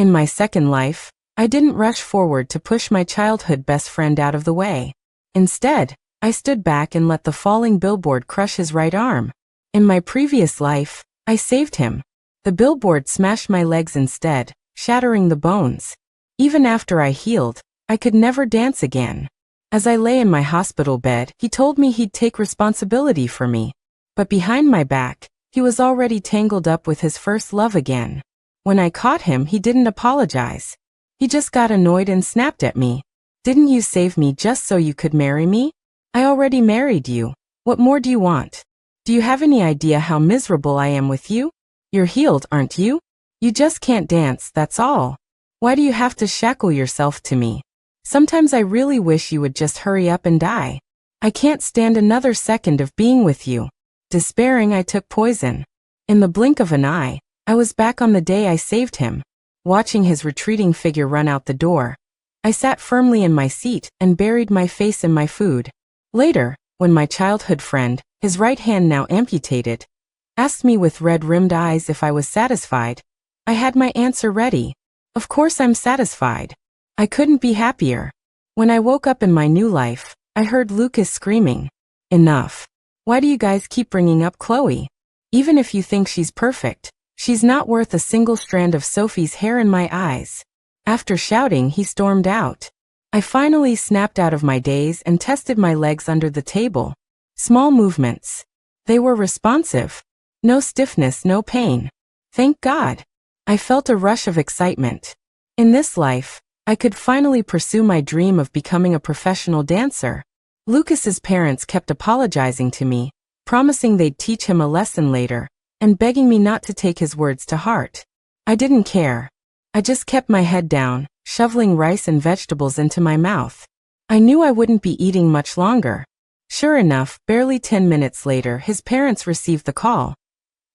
In my second life, I didn't rush forward to push my childhood best friend out of the way. Instead, I stood back and let the falling billboard crush his right arm. In my previous life, I saved him. The billboard smashed my legs instead, shattering the bones. Even after I healed, I could never dance again. As I lay in my hospital bed, he told me he'd take responsibility for me. But behind my back, he was already tangled up with his first love again. When I caught him, he didn't apologize. He just got annoyed and snapped at me. "Didn't you save me just so you could marry me? I already married you. What more do you want? Do you have any idea how miserable I am with you? You're healed, aren't you? You just can't dance, that's all. Why do you have to shackle yourself to me? Sometimes I really wish you would just hurry up and die. I can't stand another second of being with you." Despairing, I took poison. In the blink of an eye, I was back on the day I saved him. Watching his retreating figure run out the door, I sat firmly in my seat and buried my face in my food. Later, when my childhood friend, his right hand now amputated, asked me with red-rimmed eyes if I was satisfied, I had my answer ready. Of course I'm satisfied. I couldn't be happier. When I woke up in my new life, I heard Lucas screaming, "Enough. Why do you guys keep bringing up Chloe? Even if you think she's perfect, she's not worth a single strand of Sophie's hair in my eyes." After shouting, he stormed out. I finally snapped out of my daze and tested my legs under the table. Small movements. They were responsive. No stiffness, no pain. Thank God. I felt a rush of excitement. In this life, I could finally pursue my dream of becoming a professional dancer. Lucas's parents kept apologizing to me, promising they'd teach him a lesson later, and begging me not to take his words to heart. I didn't care. I just kept my head down, shoveling rice and vegetables into my mouth. I knew I wouldn't be eating much longer. Sure enough, barely 10 minutes later, his parents received the call.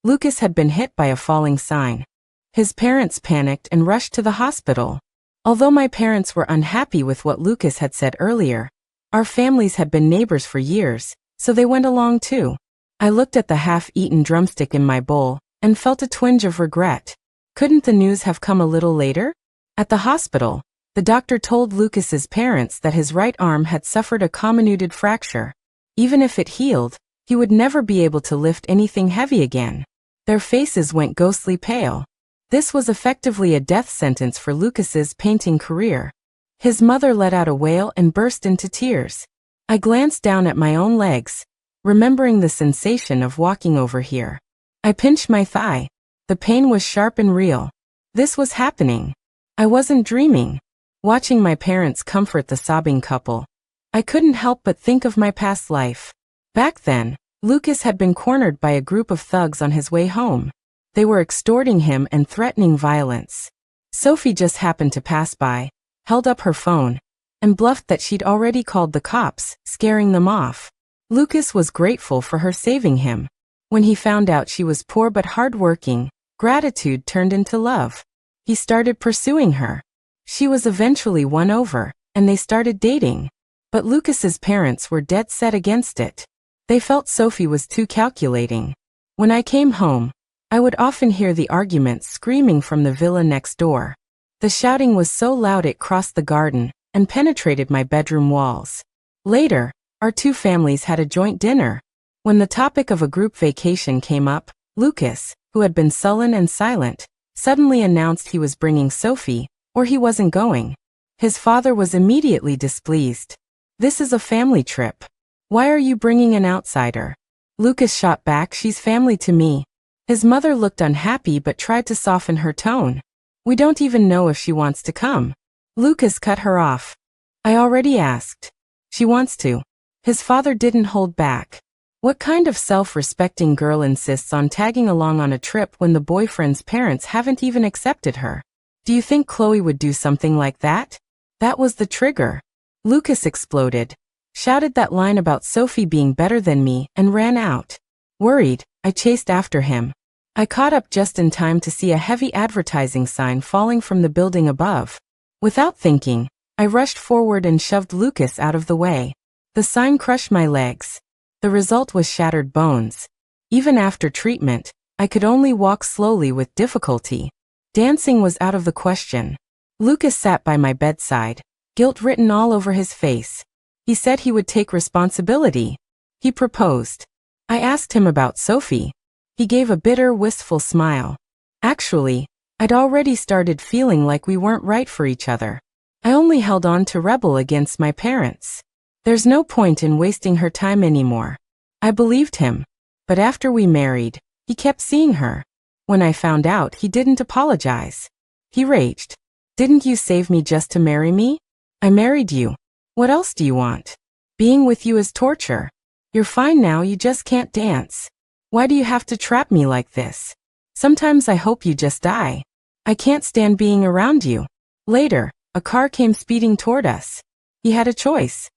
Lucas had been hit by a falling sign. His parents panicked and rushed to the hospital. Although my parents were unhappy with what Lucas had said earlier, our families had been neighbors for years, so they went along too. I looked at the half-eaten drumstick in my bowl and felt a twinge of regret. Couldn't the news have come a little later? At the hospital, the doctor told Lucas's parents that his right arm had suffered a comminuted fracture. Even if it healed, he would never be able to lift anything heavy again. Their faces went ghostly pale. This was effectively a death sentence for Lucas's painting career. His mother let out a wail and burst into tears. I glanced down at my own legs, remembering the sensation of walking over here. I pinched my thigh. The pain was sharp and real. This was happening. I wasn't dreaming. Watching my parents comfort the sobbing couple, I couldn't help but think of my past life. Back then, Lucas had been cornered by a group of thugs on his way home. They were extorting him and threatening violence. Sophie just happened to pass by, held up her phone, and bluffed that she'd already called the cops, scaring them off. Lucas was grateful for her saving him. When he found out she was poor but hardworking, gratitude turned into love. He started pursuing her. She was eventually won over, and they started dating. But Lucas's parents were dead set against it. They felt Sophie was too calculating. When I came home, I would often hear the arguments screaming from the villa next door. The shouting was so loud it crossed the garden and penetrated my bedroom walls. Later, our two families had a joint dinner. When the topic of a group vacation came up, Lucas, who had been sullen and silent, suddenly announced he was bringing Sophie, or he wasn't going. His father was immediately displeased. "This is a family trip. Why are you bringing an outsider?" Lucas shot back, "She's family to me." His mother looked unhappy but tried to soften her tone. "We don't even know if she wants to come." Lucas cut her off. "I already asked. She wants to." His father didn't hold back. What kind of self-respecting girl insists on tagging along on a trip when the boyfriend's parents haven't even accepted her? Do you think Chloe would do something like that? That was the trigger. Lucas exploded, shouted that line about Sophie being better than me, and ran out. Worried, I chased after him. I caught up just in time to see a heavy advertising sign falling from the building above. Without thinking, I rushed forward and shoved Lucas out of the way. The sign crushed my legs. The result was shattered bones. Even after treatment, I could only walk slowly with difficulty. Dancing was out of the question. Lucas sat by my bedside, guilt written all over his face. He said he would take responsibility. He proposed. I asked him about Sophie. He gave a bitter, wistful smile. Actually, I'd already started feeling like we weren't right for each other. I only held on to rebel against my parents. There's no point in wasting her time anymore. I believed him. But after we married, he kept seeing her. When I found out, he didn't apologize. He raged. Didn't you save me just to marry me? I married you. What else do you want? Being with you is torture. You're fine now, you just can't dance. Why do you have to trap me like this? Sometimes I hope you just die. I can't stand being around you. Later, a car came speeding toward us. He had a choice.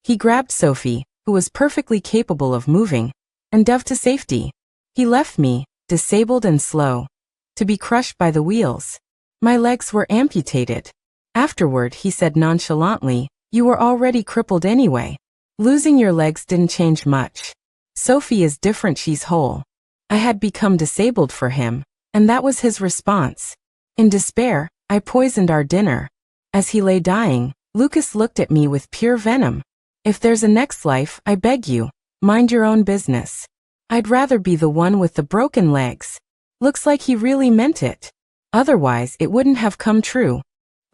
He grabbed Sophie, who was perfectly capable of moving, and dove to safety. He left me, disabled and slow, to be crushed by the wheels. My legs were amputated. Afterward, he said nonchalantly, "You were already crippled anyway. Losing your legs didn't change much. Sophie is different, she's whole." I had become disabled for him, and that was his response. In despair, I poisoned our dinner. As he lay dying, Lucas looked at me with pure venom. "If there's a next life, I beg you, mind your own business. I'd rather be the one with the broken legs." Looks like he really meant it. Otherwise, it wouldn't have come true.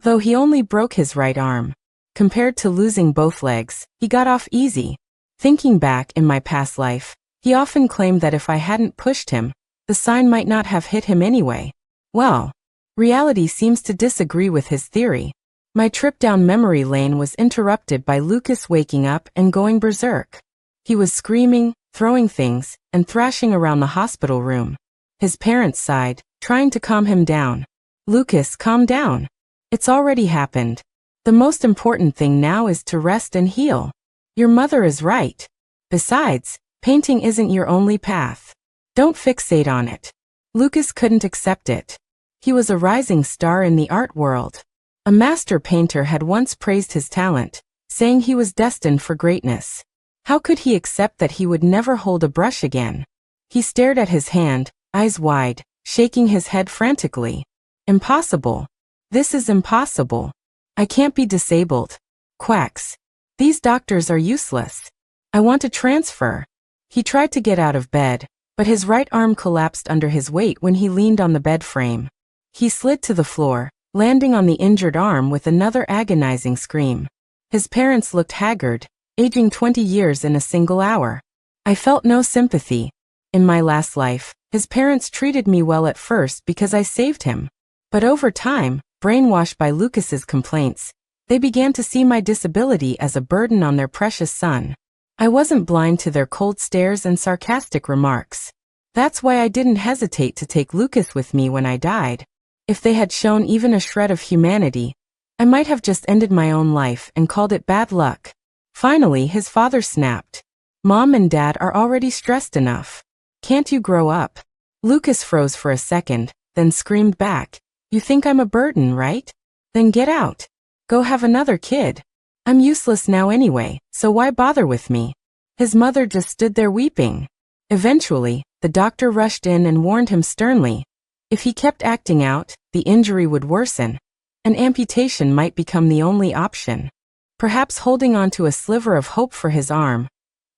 Though he only broke his right arm. Compared to losing both legs, he got off easy. Thinking back in my past life, he often claimed that if I hadn't pushed him, the sign might not have hit him anyway. Well, reality seems to disagree with his theory. My trip down memory lane was interrupted by Lucas waking up and going berserk. He was screaming, throwing things, and thrashing around the hospital room. His parents sighed, trying to calm him down. "Lucas, calm down. It's already happened. The most important thing now is to rest and heal. Your mother is right. Besides, painting isn't your only path. Don't fixate on it." Lucas couldn't accept it. He was a rising star in the art world. A master painter had once praised his talent, saying he was destined for greatness. How could he accept that he would never hold a brush again? He stared at his hand, eyes wide, shaking his head frantically. "Impossible. This is impossible. I can't be disabled. Quacks. These doctors are useless. I want to transfer." He tried to get out of bed, but his right arm collapsed under his weight when he leaned on the bed frame. He slid to the floor, landing on the injured arm with another agonizing scream. His parents looked haggard, aging 20 years in a single hour. I felt no sympathy. In my last life, his parents treated me well at first because I saved him. But over time, brainwashed by Lucas's complaints, they began to see my disability as a burden on their precious son. I wasn't blind to their cold stares and sarcastic remarks. That's why I didn't hesitate to take Lucas with me when I died. If they had shown even a shred of humanity, I might have just ended my own life and called it bad luck. Finally, his father snapped. "Mom and Dad are already stressed enough. Can't you grow up?" Lucas froze for a second, then screamed back, "You think I'm a burden, right? Then get out. Go have another kid. I'm useless now anyway, so why bother with me?" His mother just stood there weeping. Eventually, the doctor rushed in and warned him sternly. If he kept acting out, the injury would worsen. An amputation might become the only option. Perhaps holding on to a sliver of hope for his arm,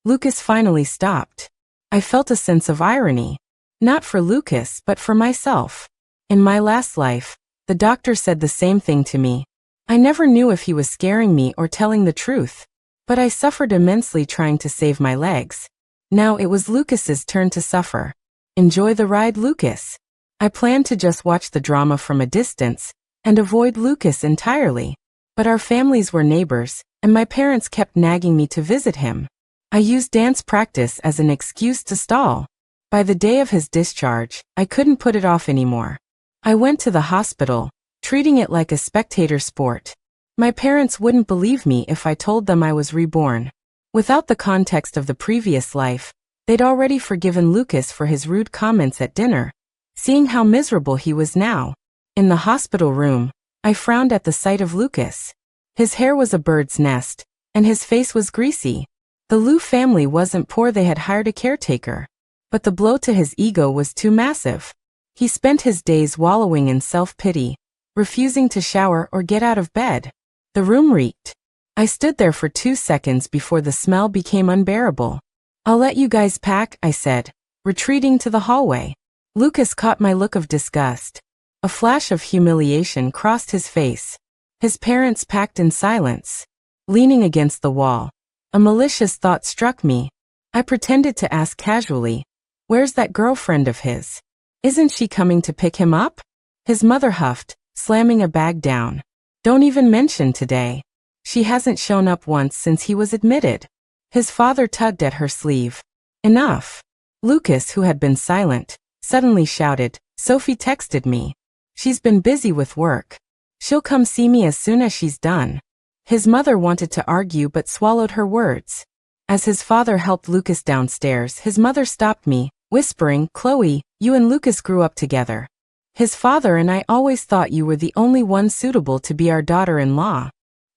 Lucas finally stopped. I felt a sense of irony. Not for Lucas, but for myself. In my last life, the doctor said the same thing to me. I never knew if he was scaring me or telling the truth. But I suffered immensely trying to save my legs. Now it was Lucas's turn to suffer. Enjoy the ride, Lucas. I planned to just watch the drama from a distance and avoid Lucas entirely. But our families were neighbors, and my parents kept nagging me to visit him. I used dance practice as an excuse to stall. By the day of his discharge, I couldn't put it off anymore. I went to the hospital, treating it like a spectator sport. My parents wouldn't believe me if I told them I was reborn. Without the context of the previous life, they'd already forgiven Lucas for his rude comments at dinner, seeing how miserable he was now. In the hospital room, I frowned at the sight of Lucas. His hair was a bird's nest, and his face was greasy. The Liu family wasn't poor, they had hired a caretaker. But the blow to his ego was too massive. He spent his days wallowing in self-pity, refusing to shower or get out of bed. The room reeked. I stood there for 2 seconds before the smell became unbearable. "I'll let you guys pack," I said, retreating to the hallway. Lucas caught my look of disgust. A flash of humiliation crossed his face. His parents packed in silence. Leaning against the wall, a malicious thought struck me. I pretended to ask casually, "Where's that girlfriend of his? Isn't she coming to pick him up?" His mother huffed, slamming a bag down. "Don't even mention today. She hasn't shown up once since he was admitted." His father tugged at her sleeve. "Enough." Lucas, who had been silent, suddenly shouted, "Sophie texted me. She's been busy with work. She'll come see me as soon as she's done." His mother wanted to argue but swallowed her words. As his father helped Lucas downstairs, his mother stopped me, whispering, "Chloe, you and Lucas grew up together. His father and I always thought you were the only one suitable to be our daughter-in-law."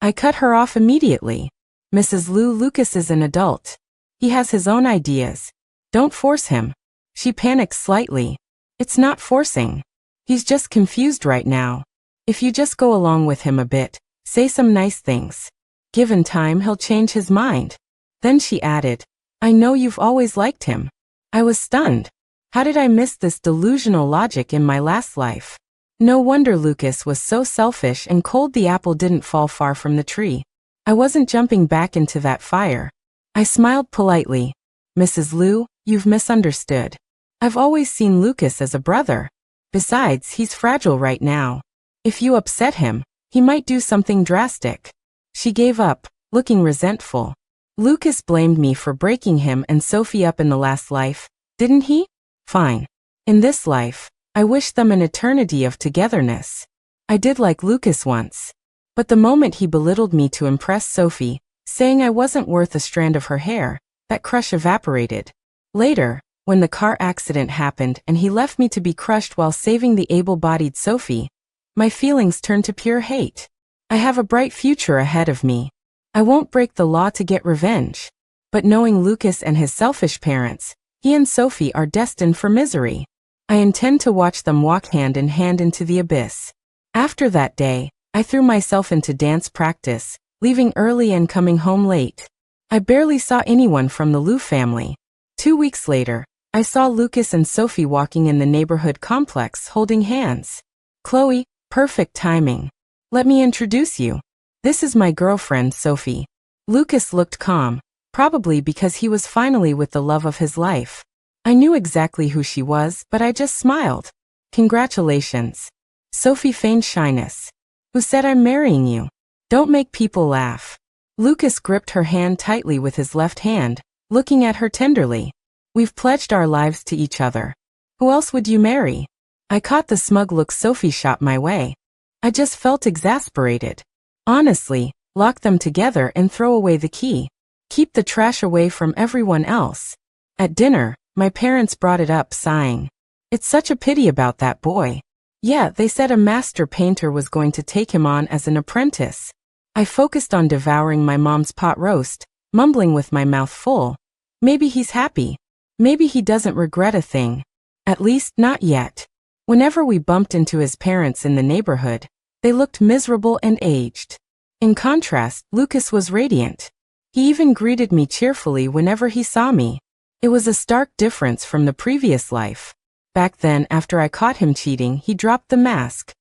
I cut her off immediately. "Mrs. Liu, Lucas is an adult. He has his own ideas. Don't force him." She panicked slightly. "It's not forcing. He's just confused right now. If you just go along with him a bit, say some nice things. Given time, he'll change his mind." Then she added, "I know you've always liked him." I was stunned. How did I miss this delusional logic in my last life? No wonder Lucas was so selfish and cold. The apple didn't fall far from the tree. I wasn't jumping back into that fire. I smiled politely. "Mrs. Liu, you've misunderstood. I've always seen Lucas as a brother. Besides, he's fragile right now. If you upset him, he might do something drastic." She gave up, looking resentful. "Lucas blamed me for breaking him and Sophie up in the last life, didn't he? Fine. In this life, I wish them an eternity of togetherness. I did like Lucas once. But the moment he belittled me to impress Sophie, saying I wasn't worth a strand of her hair, that crush evaporated. Later, when the car accident happened and he left me to be crushed while saving the able-bodied Sophie, my feelings turned to pure hate. I have a bright future ahead of me. I won't break the law to get revenge. But knowing Lucas and his selfish parents, he and Sophie are destined for misery. I intend to watch them walk hand in hand into the abyss." After that day, I threw myself into dance practice, leaving early and coming home late. I barely saw anyone from the Liu family. 2 weeks later, I saw Lucas and Sophie walking in the neighborhood complex holding hands. "Chloe, perfect timing. Let me introduce you. This is my girlfriend, Sophie." Lucas looked calm, probably because he was finally with the love of his life. I knew exactly who she was, but I just smiled. "Congratulations." Sophie feigned shyness. "Who said I'm marrying you? Don't make people laugh." Lucas gripped her hand tightly with his left hand, looking at her tenderly. "We've pledged our lives to each other. Who else would you marry?" I caught the smug look Sophie shot my way. I just felt exasperated. Honestly, lock them together and throw away the key. Keep the trash away from everyone else. At dinner, my parents brought it up, sighing. "It's such a pity about that boy." Yeah, they said a master painter was going to take him on as an apprentice. I focused on devouring my mom's pot roast, mumbling with my mouth full. Maybe he's happy. Maybe he doesn't regret a thing. At least, not yet. Whenever we bumped into his parents in the neighborhood, they looked miserable and aged. In contrast, Lucas was radiant. He even greeted me cheerfully whenever he saw me. It was a stark difference from the previous life. Back then, after I caught him cheating, he dropped the mask.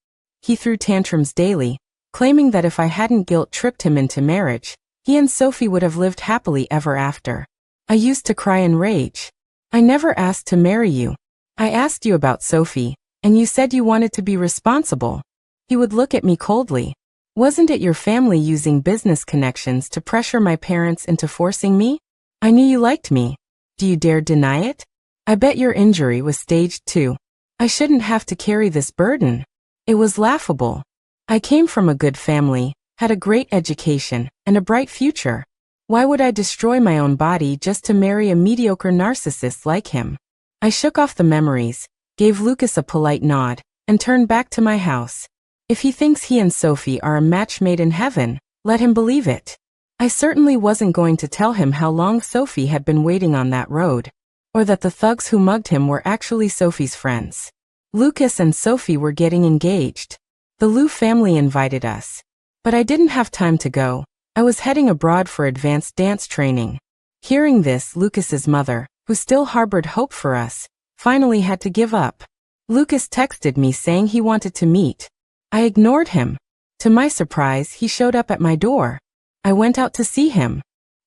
He threw tantrums daily, claiming that if I hadn't guilt-tripped him into marriage, he and Sophie would have lived happily ever after. I used to cry in rage. "I never asked to marry you. I asked you about Sophie, and you said you wanted to be responsible." He would look at me coldly. "Wasn't it your family using business connections to pressure my parents into forcing me? I knew you liked me. Do you dare deny it? I bet your injury was staged too. I shouldn't have to carry this burden." It was laughable. I came from a good family, had a great education, and a bright future. Why would I destroy my own body just to marry a mediocre narcissist like him? I shook off the memories, gave Lucas a polite nod, and turned back to my house. If he thinks he and Sophie are a match made in heaven, let him believe it. I certainly wasn't going to tell him how long Sophie had been waiting on that road, or that the thugs who mugged him were actually Sophie's friends. Lucas and Sophie were getting engaged. The Liu family invited us. But I didn't have time to go. I was heading abroad for advanced dance training. Hearing this, Lucas's mother, who still harbored hope for us, finally had to give up. Lucas texted me saying he wanted to meet. I ignored him. To my surprise, he showed up at my door. I went out to see him.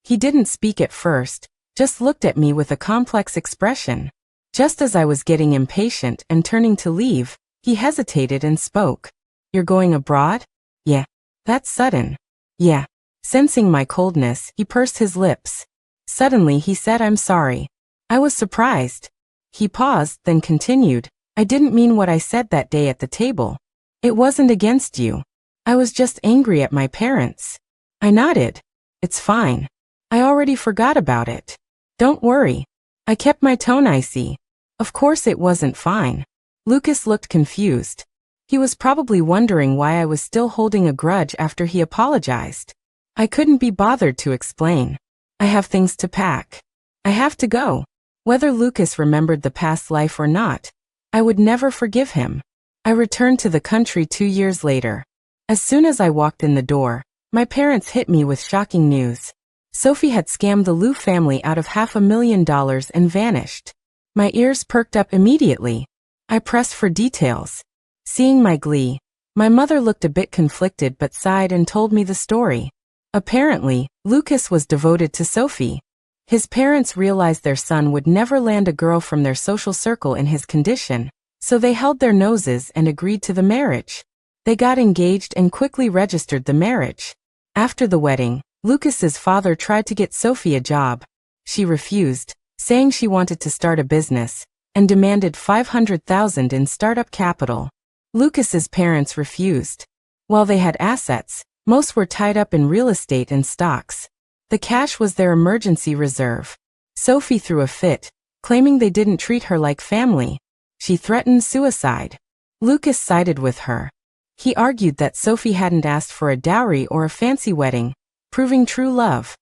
He didn't speak at first, just looked at me with a complex expression. Just as I was getting impatient and turning to leave, he hesitated and spoke. "You're going abroad?" "Yeah." "That's sudden." "Yeah." Sensing my coldness, he pursed his lips. Suddenly he said, "I'm sorry." I was surprised. He paused, then continued, "I didn't mean what I said that day at the table. It wasn't against you. I was just angry at my parents." I nodded. "It's fine. I already forgot about it. Don't worry." I kept my tone icy. Of course it wasn't fine. Lucas looked confused. He was probably wondering why I was still holding a grudge after he apologized. I couldn't be bothered to explain. "I have things to pack. I have to go." Whether Lucas remembered the past life or not, I would never forgive him. I returned to the country 2 years later. As soon as I walked in the door, my parents hit me with shocking news. Sophie had scammed the Liu family out of $500,000 and vanished. My ears perked up immediately. I pressed for details. Seeing my glee, my mother looked a bit conflicted but sighed and told me the story. Apparently, Lucas was devoted to Sophie. His parents realized their son would never land a girl from their social circle in his condition, so they held their noses and agreed to the marriage. They got engaged and quickly registered the marriage. After the wedding, Lucas's father tried to get Sophie a job. She refused, saying she wanted to start a business, and demanded $500,000 in startup capital. Lucas's parents refused. While they had assets, most were tied up in real estate and stocks. The cash was their emergency reserve. Sophie threw a fit, claiming they didn't treat her like family. She threatened suicide. Lucas sided with her. He argued that Sophie hadn't asked for a dowry or a fancy wedding, proving true love.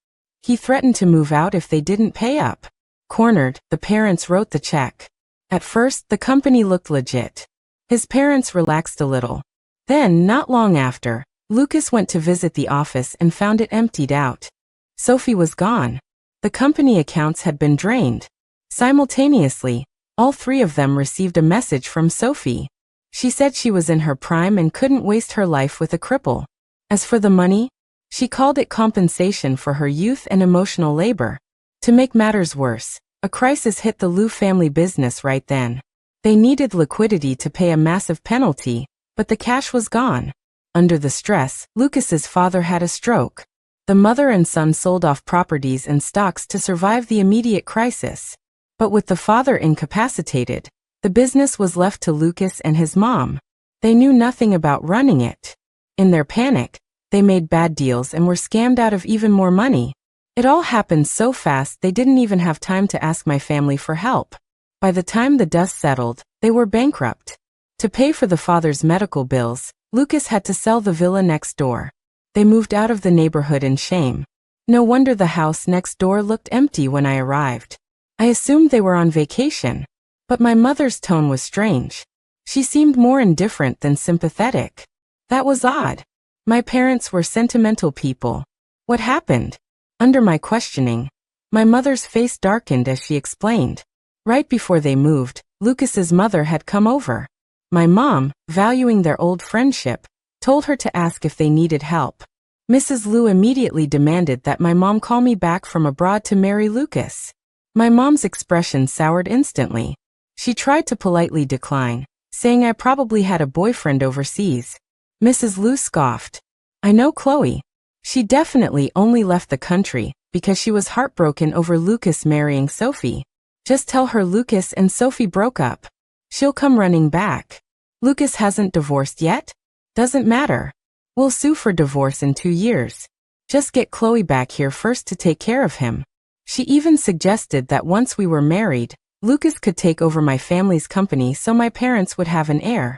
He threatened to move out if they didn't pay up. Cornered, the parents wrote the check. At first, the company looked legit. His parents relaxed a little. Then, not long after, Lucas went to visit the office and found it emptied out. Sophie was gone. The company accounts had been drained. Simultaneously, all 3 of them received a message from Sophie. She said she was in her prime and couldn't waste her life with a cripple. As for the money, she called it compensation for her youth and emotional labor. To make matters worse, a crisis hit the Liu family business right then. They needed liquidity to pay a massive penalty, but the cash was gone. Under the stress, Lucas's father had a stroke. The mother and son sold off properties and stocks to survive the immediate crisis. But with the father incapacitated, the business was left to Lucas and his mom. They knew nothing about running it. In their panic, they made bad deals and were scammed out of even more money. It all happened so fast they didn't even have time to ask my family for help. By the time the dust settled, they were bankrupt. To pay for the father's medical bills, Lucas had to sell the villa next door. They moved out of the neighborhood in shame. No wonder the house next door looked empty when I arrived. I assumed they were on vacation. But my mother's tone was strange. She seemed more indifferent than sympathetic. That was odd. My parents were sentimental people. What happened? Under my questioning, my mother's face darkened as she explained. Right before they moved, Lucas's mother had come over. My mom, valuing their old friendship, told her to ask if they needed help. Mrs. Liu immediately demanded that my mom call me back from abroad to marry Lucas. My mom's expression soured instantly. She tried to politely decline, saying I probably had a boyfriend overseas. Mrs. Liu scoffed. I know Chloe. She definitely only left the country because she was heartbroken over Lucas marrying Sophie. Just tell her Lucas and Sophie broke up. She'll come running back. Lucas hasn't divorced yet? Doesn't matter. We'll sue for divorce in 2 years. Just get Chloe back here first to take care of him. She even suggested that once we were married, Lucas could take over my family's company so my parents would have an heir.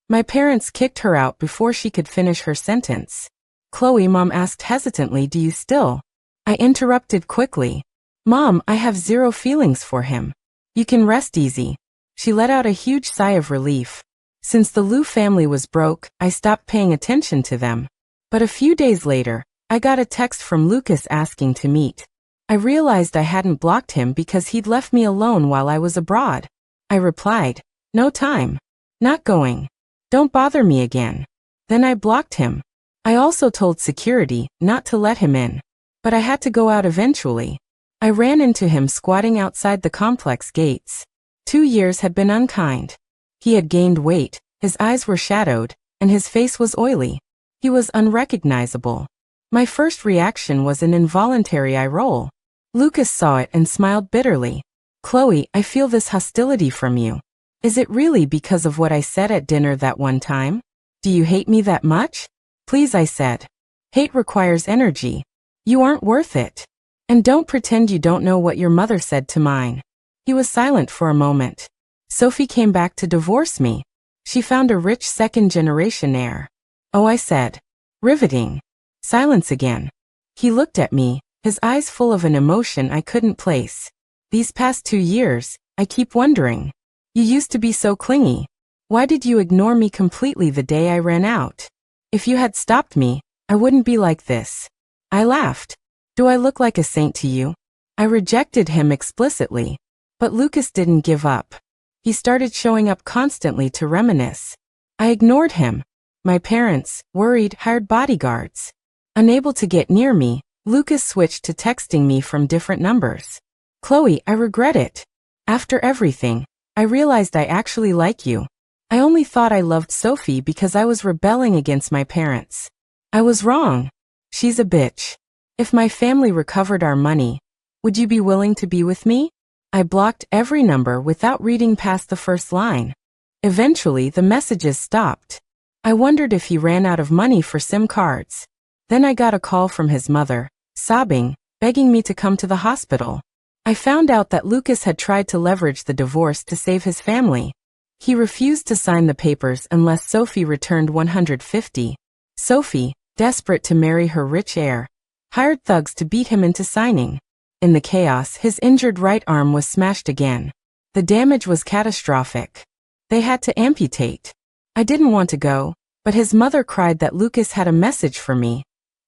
My parents kicked her out before she could finish her sentence. Chloe, Mom asked hesitantly, do you still? I interrupted quickly. Mom, I have zero feelings for him. You can rest easy. She let out a huge sigh of relief. Since the Liu family was broke, I stopped paying attention to them. But a few days later, I got a text from Lucas asking to meet. I realized I hadn't blocked him because he'd left me alone while I was abroad. I replied, "No time. Not going. Don't bother me again." Then I blocked him. I also told security not to let him in. But I had to go out eventually. I ran into him squatting outside the complex gates. 2 years had been unkind. He had gained weight, his eyes were shadowed, and his face was oily. He was unrecognizable. My first reaction was an involuntary eye roll. Lucas saw it and smiled bitterly. "Chloe, I feel this hostility from you. Is it really because of what I said at dinner that one time? Do you hate me that much?" "Please," I said. "Hate requires energy. You aren't worth it. And don't pretend you don't know what your mother said to mine." He was silent for a moment. "Sophie came back to divorce me. She found a rich second-generation heir." "Oh," I said. "Riveting." Silence again. He looked at me, his eyes full of an emotion I couldn't place. "These past 2 years, I keep wondering. You used to be so clingy. Why did you ignore me completely the day I ran out? If you had stopped me, I wouldn't be like this." I laughed. "Do I look like a saint to you?" I rejected him explicitly. But Lucas didn't give up. He started showing up constantly to reminisce. I ignored him. My parents, worried, hired bodyguards. Unable to get near me, Lucas switched to texting me from different numbers. "Chloe, I regret it. After everything, I realized I actually like you. I only thought I loved Sophie because I was rebelling against my parents. I was wrong. She's a bitch. If my family recovered our money, would you be willing to be with me?" I blocked every number without reading past the first line. Eventually, the messages stopped. I wondered if he ran out of money for SIM cards. Then I got a call from his mother, sobbing, begging me to come to the hospital. I found out that Lucas had tried to leverage the divorce to save his family. He refused to sign the papers unless Sophie returned $150. Sophie, desperate to marry her rich heir, hired thugs to beat him into signing. In the chaos, his injured right arm was smashed again. The damage was catastrophic. They had to amputate. I didn't want to go, but his mother cried that Lucas had a message for me,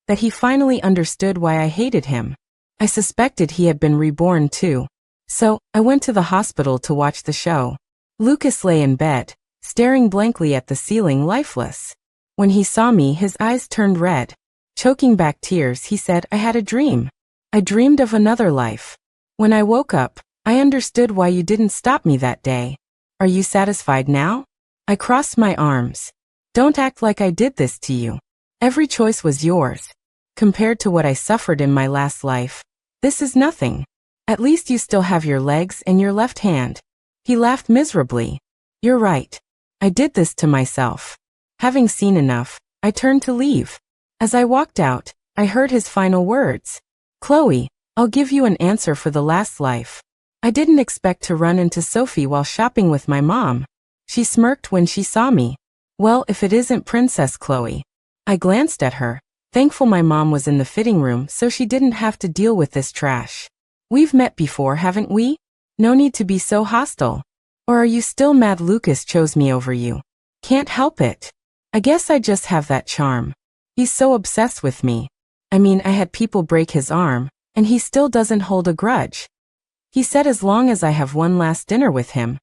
that he finally understood why I hated him. I suspected he had been reborn too. So, I went to the hospital to watch the show. Lucas lay in bed, staring blankly at the ceiling, lifeless. When he saw me, his eyes turned red. Choking back tears, he said, "I had a dream. I dreamed of another life. When I woke up, I understood why you didn't stop me that day. Are you satisfied now?" I crossed my arms. "Don't act like I did this to you. Every choice was yours. Compared to what I suffered in my last life, this is nothing. At least you still have your legs and your left hand." He laughed miserably. "You're right. I did this to myself." Having seen enough, I turned to leave. As I walked out, I heard his final words. "Chloe, I'll give you an answer for the last life." I didn't expect to run into Sophie while shopping with my mom. She smirked when she saw me. "Well, if it isn't Princess Chloe." I glanced at her, thankful my mom was in the fitting room so she didn't have to deal with this trash. "We've met before, haven't we? No need to be so hostile. Or are you still mad Lucas chose me over you?" "Can't help it. I guess I just have that charm. He's so obsessed with me. I mean, I had people break his arm, and he still doesn't hold a grudge. He said as long as I have one last dinner with him,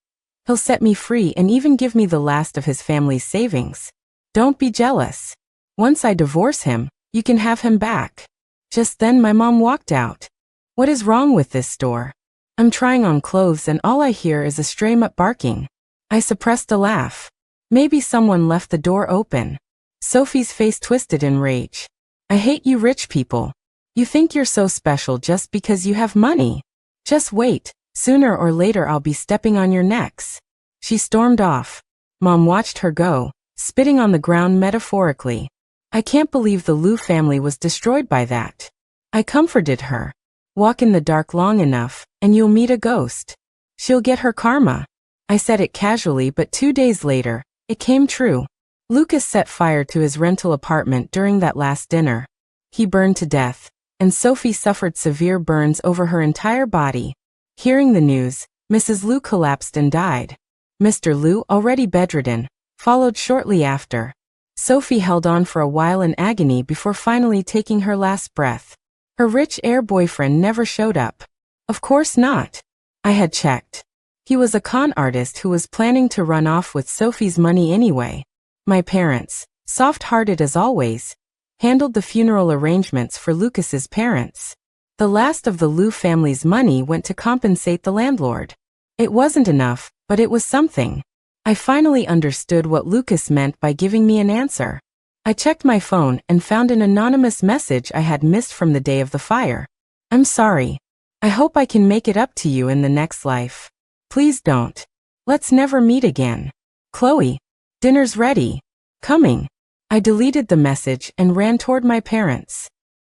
he'll set me free and even give me the last of his family's savings. Don't be jealous. Once I divorce him, you can have him back." Just then my mom walked out. "What is wrong with this store?" I'm trying on clothes and all I hear is a stray mutt barking. I suppressed a laugh. Maybe someone left the door open. Sophie's face twisted in rage. "I hate you rich people. You think you're so special just because you have money. Just wait, sooner or later I'll be stepping on your necks." She stormed off. Mom watched her go, spitting on the ground metaphorically. I can't believe the Liu family was destroyed by that. I comforted her. "Walk in the dark long enough, and you'll meet a ghost. She'll get her karma." I said it casually, but 2 days later, it came true. Lucas set fire to his rental apartment during that last dinner. He burned to death, and Sophie suffered severe burns over her entire body. Hearing the news, Mrs. Liu collapsed and died. Mr. Liu, already bedridden, followed shortly after. Sophie held on for a while in agony before finally taking her last breath. Her rich heir boyfriend never showed up. Of course not. I had checked. He was a con artist who was planning to run off with Sophie's money anyway. My parents, soft-hearted as always, handled the funeral arrangements for Lucas's parents. The last of the Liu family's money went to compensate the landlord. It wasn't enough, but it was something. I finally understood what Lucas meant by giving me an answer. I checked my phone and found an anonymous message I had missed from the day of the fire. I'm sorry. I hope I can make it up to you in the next life. Please don't. Let's never meet again. Chloe. Dinner's ready. Coming. I deleted the message and ran toward my parents.